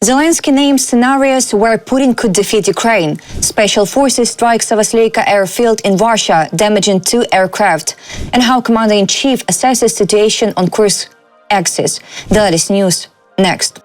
Zelensky named scenarios where Putin could defeat Ukraine. Special forces strike Savasleyka airfield in Russia, damaging 2 aircraft. And how Commander-in-Chief assesses situation on Kursk axis. The latest news next.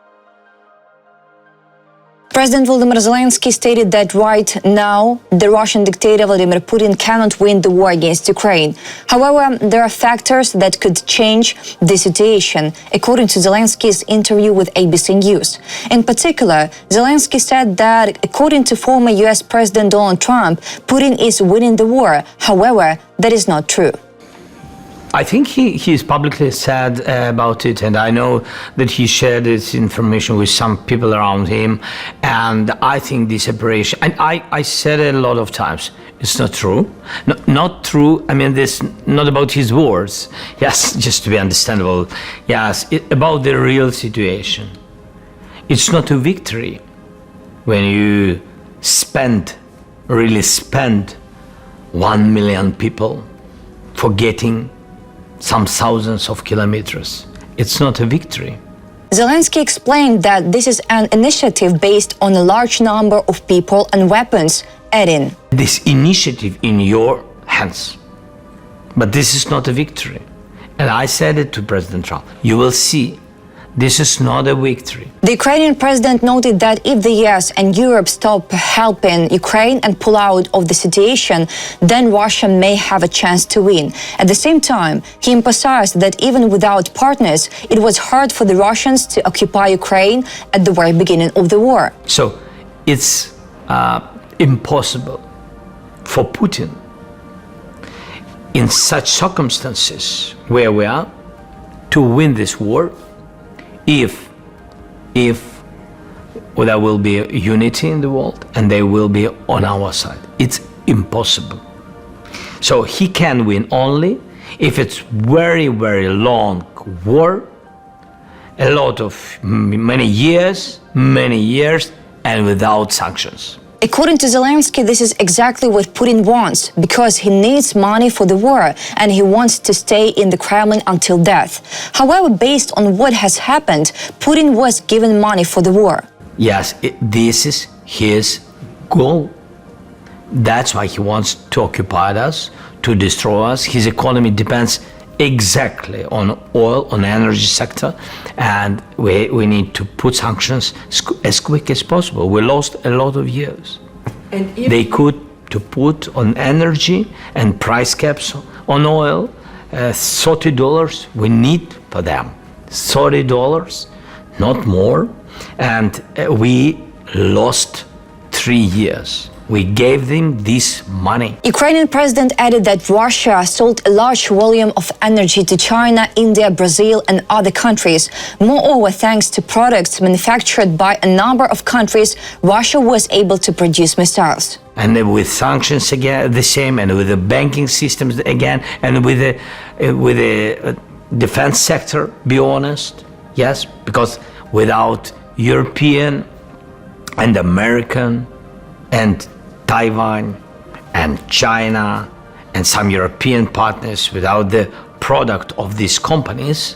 President Volodymyr Zelensky stated that right now, the Russian dictator Vladimir Putin cannot win the war against Ukraine. However, there are factors that could change the situation, according to Zelensky's interview with ABC News. In particular, Zelensky said that, according to former US President Donald Trump, Putin is winning the war. However, that is not true. I think he's publicly said about it, and I know that he shared this information with some people around him, and I think this separation, and I said it a lot of times, it's not true. Not true, I mean, this not about his words, yes, just to be understandable, yes, about the real situation. It's not a victory when you really spend 1 million people forgetting some thousands of kilometers. It's not a victory. Zelensky explained that this is an initiative based on a large number of people and weapons, adding, "This initiative in your hands, but this is not a victory." And I said it to President Trump. You will see, this is not a victory. The Ukrainian president noted that if the US and Europe stop helping Ukraine and pull out of the situation, then Russia may have a chance to win. At the same time, he emphasized that even without partners, it was hard for the Russians to occupy Ukraine at the very beginning of the war. So it's impossible for Putin, in such circumstances where we are, to win this war if there will be unity in the world and they will be on our side. It's impossible. So he can win only if it's very, very long war, a lot of many years, and without sanctions. According to Zelensky, this is exactly what Putin wants, because he needs money for the war and he wants to stay in the Kremlin until death. However, based on what has happened, Putin was given money for the war. Yes, this is his goal. That's why he wants to occupy us, to destroy us. His economy depends exactly on oil, on the energy sector, and we need to put sanctions as quick as possible. We lost a lot of years. And they could to put on energy and price caps on oil, $30 we need for them, $30, not more, and we lost 3 years. We gave them this money. Ukrainian president added that Russia sold a large volume of energy to China, India, Brazil, and other countries. Moreover, thanks to products manufactured by a number of countries, Russia was able to produce missiles. And with sanctions again, the same, and with the banking systems again, and with the defense sector, be honest, yes, because without European and American and Taiwan and China and some European partners, without the product of these companies,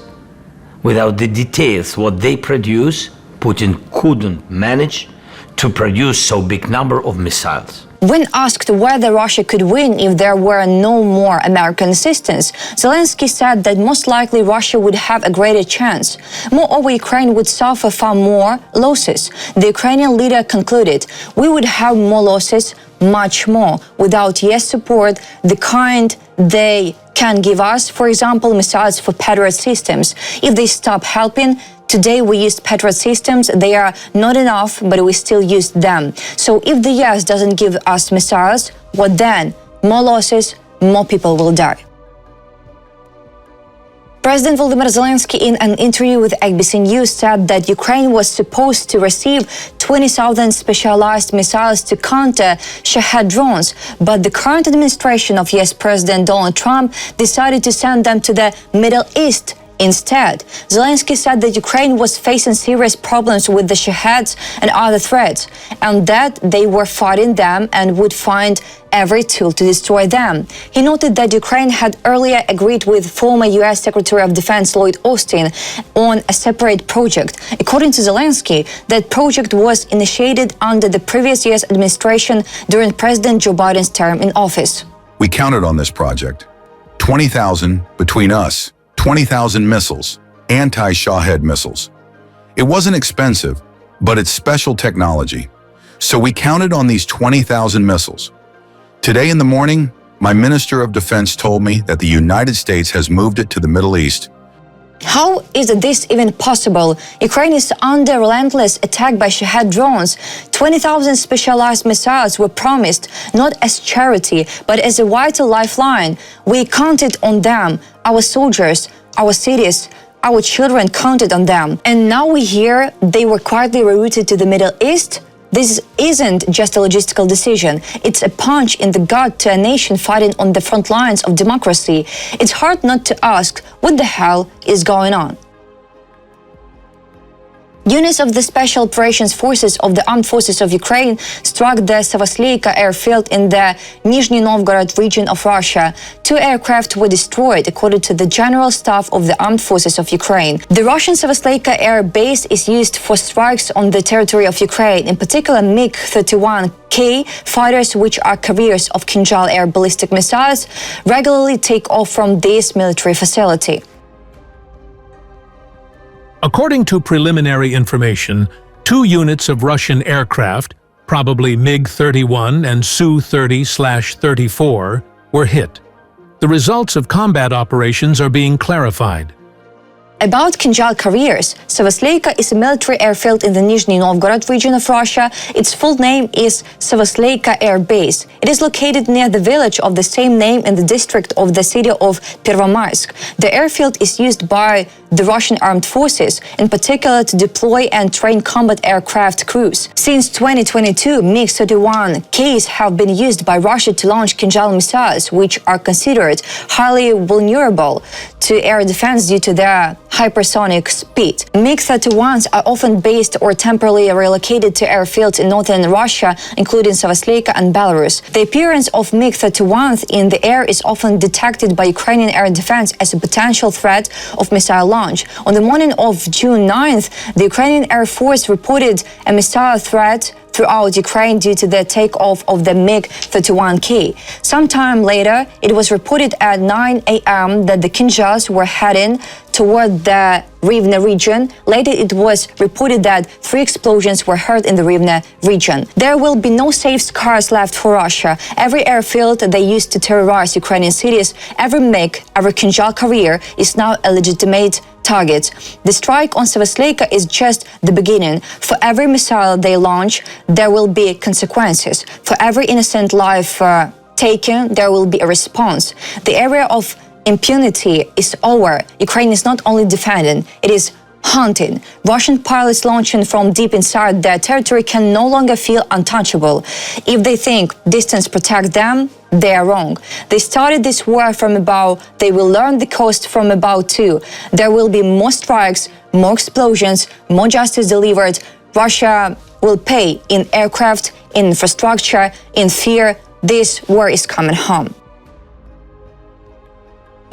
without the details, what they produce, Putin couldn't manage to produce so big number of missiles. When asked whether Russia could win if there were no more American assistance, Zelensky said that most likely Russia would have a greater chance. Moreover, Ukraine would suffer far more losses. The Ukrainian leader concluded, "We would have more losses, much more, without US support, the kind they can give us, for example, missiles for Patriot systems. If they stop helping, today we use Patriot systems, they are not enough, but we still use them. So if the US doesn't give us missiles, what then? More losses, more people will die." President Volodymyr Zelensky, in an interview with ABC News, said that Ukraine was supposed to receive 20,000 specialized missiles to counter Shahed drones, but the current administration of US President Donald Trump decided to send them to the Middle East Instead, Zelensky said that Ukraine was facing serious problems with the Shaheds and other threats, and that they were fighting them and would find every tool to destroy them. He noted that Ukraine had earlier agreed with former U.S. Secretary of Defense Lloyd Austin on a separate project. According to Zelensky, that project was initiated under the previous U.S. administration during President Joe Biden's term in office. We counted on this project. 20,000 between us. 20,000 missiles, anti-Shahed missiles. It wasn't expensive, but it's special technology. So we counted on these 20,000 missiles. Today in the morning, my Minister of Defense told me that the United States has moved it to the Middle East. How is this even possible? Ukraine is under relentless attack by Shahed drones. 20,000 specialized missiles were promised not as charity, but as a vital lifeline. We counted on them, our soldiers, our cities, our children counted on them. And now we hear they were quietly rerouted to the Middle East? This isn't just a logistical decision. It's a punch in the gut to a nation fighting on the front lines of democracy. It's hard not to ask, what the hell is going on? Units of the Special Operations Forces of the Armed Forces of Ukraine struck the Savasleyka airfield in the Nizhny Novgorod region of Russia. 2 aircraft were destroyed, according to the General Staff of the Armed Forces of Ukraine. The Russian Savasleyka air base is used for strikes on the territory of Ukraine, in particular MiG-31K fighters, which are carriers of Kinzhal air ballistic missiles, regularly take off from this military facility. According to preliminary information, 2 units of Russian aircraft, probably MiG-31 and Su-30/34, were hit. The results of combat operations are being clarified. About Kinzhal carriers, Savasleyka is a military airfield in the Nizhny Novgorod region of Russia. Its full name is Savasleyka Air Base. It is located near the village of the same name in the district of the city of Pervomaisk. The airfield is used by the Russian armed forces, in particular to deploy and train combat aircraft crews. Since 2022, MiG-31Ks have been used by Russia to launch Kinzhal missiles, which are considered highly vulnerable to air defense due to their hypersonic speed. MiG-31s are often based or temporarily relocated to airfields in northern Russia, including Savasleyka and Belarus. The appearance of MiG-31s in the air is often detected by Ukrainian air defense as a potential threat of missile launch. On the morning of June 9th, the Ukrainian Air Force reported a missile threat throughout Ukraine due to the takeoff of the MiG-31K. Sometime later, it was reported at 9 a.m. that the Kinzhals were heading toward the Rivne region. Later, it was reported that 3 explosions were heard in the Rivne region. There will be no safe scars left for Russia. Every airfield they used to terrorize Ukrainian cities, every MiG, every Kinzhal carrier is now a legitimate target. The strike on Savasleyka is just the beginning. For every missile they launch, there will be consequences. For every innocent life taken, there will be a response. The area of impunity is over. Ukraine is not only defending, it is hunting. Russian pilots launching from deep inside their territory can no longer feel untouchable. If they think distance protects them, they are wrong. They started this war from above. They will learn the cost from above too. There will be more strikes, more explosions, more justice delivered. Russia will pay in aircraft, in infrastructure, in fear. This war is coming home.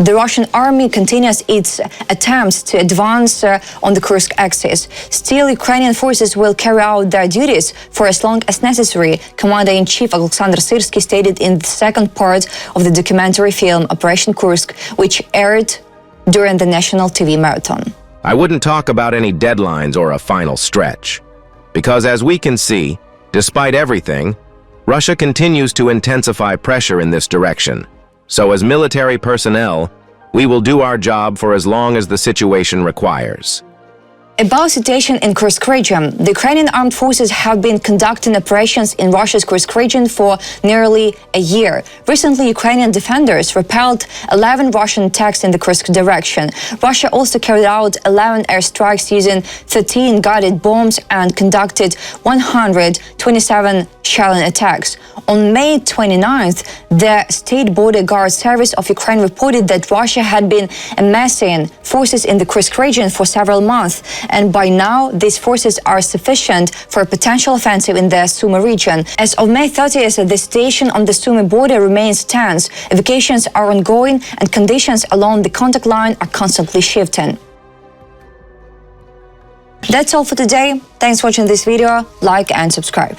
The Russian army continues its attempts to advance on the Kursk axis. Still, Ukrainian forces will carry out their duties for as long as necessary, Commander-in-Chief Alexander Syrskyi stated in the second part of the documentary film Operation Kursk, which aired during the national TV marathon. I wouldn't talk about any deadlines or a final stretch, because as we can see, despite everything, Russia continues to intensify pressure in this direction. So as military personnel, we will do our job for as long as the situation requires. About situation in Kursk region, the Ukrainian armed forces have been conducting operations in Russia's Kursk region for nearly a year. Recently, Ukrainian defenders repelled 11 Russian attacks in the Kursk direction. Russia also carried out 11 airstrikes using 13 guided bombs and conducted 127 shelling attacks. On May 29th, the State Border Guard Service of Ukraine reported that Russia had been amassing forces in the Kursk region for several months, and by now these forces are sufficient for a potential offensive in the Sumy region. As of May 30th, the situation on the Sumy border remains tense. Evacuations are ongoing and conditions along the contact line are constantly shifting. That's all for today. Thanks for watching this video. Like and subscribe.